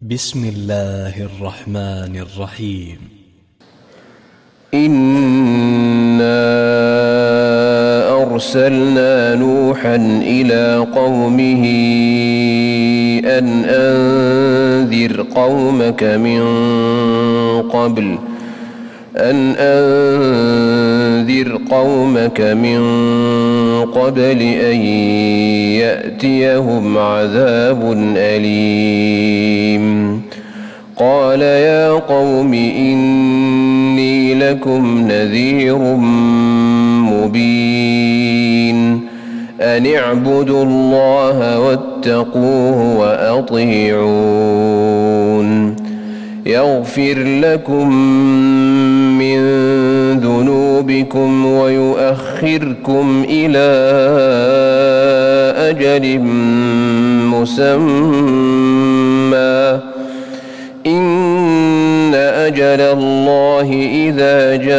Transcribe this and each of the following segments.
بسم الله الرحمن الرحيم. إنا أرسلنا نوحا إلى قومه أن أنذر قومك من قبل أن يأتيهم عذاب أليم. قال يا قوم إني لكم نذير مبين أن اعبدوا الله واتقوه وأطيعون يغفر لكم من ذنوبكم ويؤخركم إلى أجل مسمى إن أجل الله إذا جاء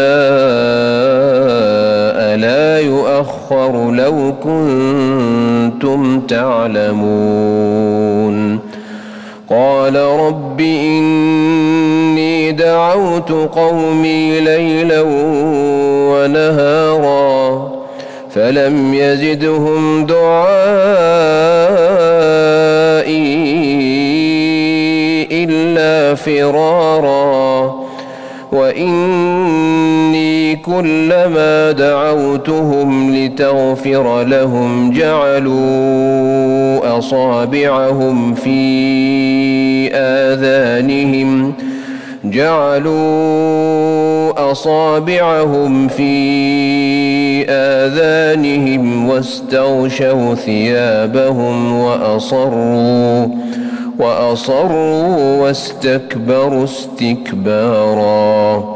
لا يؤخر لو كنتم تعلمون. قال رب إني دعوت قومي ليلا ونهارا فلم يزدهم دعائي إلا فرارا وإني كلما دعوتهم لتغفر لهم جعلوا أصابعهم في آذانهم واستغشوا ثيابهم وأصروا واستكبروا استكبارا.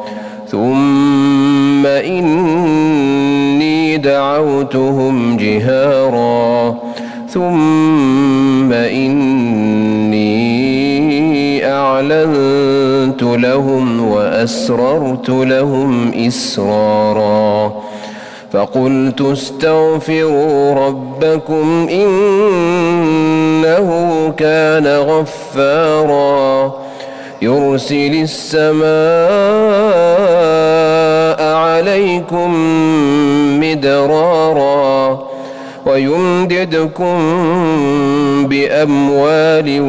ثم إني دعوتهم جهارا ثم إني أعلنت لهم وأسررت لهم إسرارا. فقلت استغفروا ربكم إنه كان غفارا يرسل السماء عليكم مدرارا ويمددكم بأموال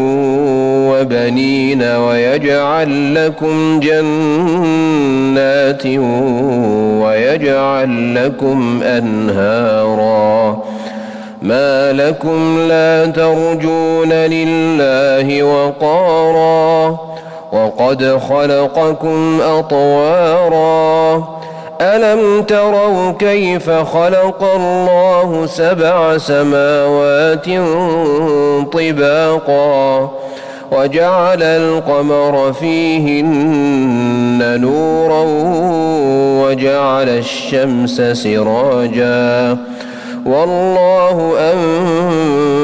وبنين ويجعل لكم جنات ويجعل لكم أنهارا. ما لكم لا ترجون لله وقارا وقد خلقكم أطوارا. ألم تروا كيف خلق الله 7 سماوات طباقا وجعل القمر فيهن نورا وجعل الشمس سراجا والله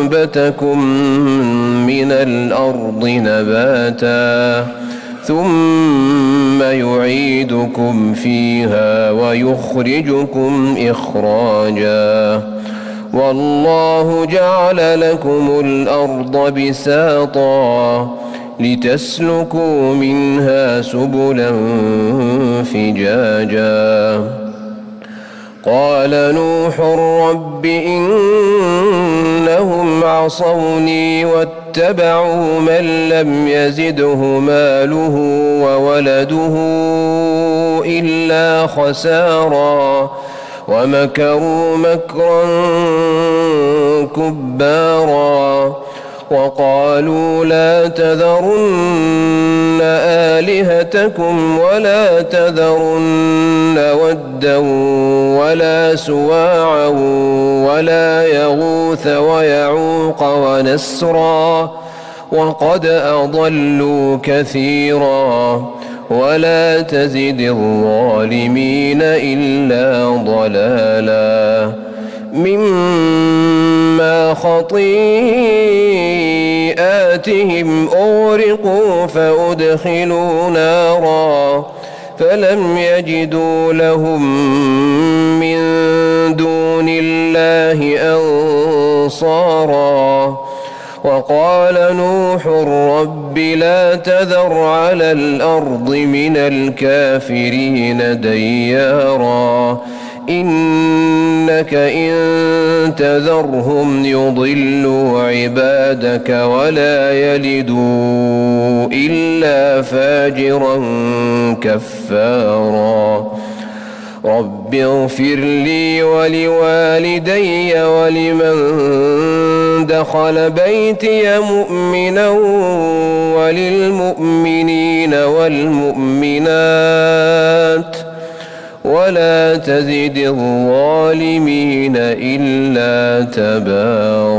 أنبتكم من الأرض نباتا ثم يعيدكم فيها ويخرجكم إخراجا. والله جعل لكم الأرض بساطا لتسلكوا منها سبلا فجاجا. قال نوح رب إنهم عصوني واتبعوا من لم يزده ماله وولده إلا خسارا ومكروا مكرا كبارا. وقالوا لا تذرن آلهتكم ولا تذرن ودا ولا سواعا ولا يغوث ويعوق ونسرا وقد أضلوا كثيرا ولا تزد الظالمين إلا ضلالا. مما خطيئاتهم أغرقوا فأدخلوا نارا فلم يجدوا لهم من دون الله أنصارا وقال نوح رب لا تذر على الأرض من الكافرين ديارا إنك إن تذرهم يضلوا عبادك ولا يلدوا إلا فاجرا كفارا رب اغفر لي ولوالدي ولمن دخل بيتي مؤمنا وللمؤمنين والمؤمنات ولا تزد الظالمين إلا تباراً.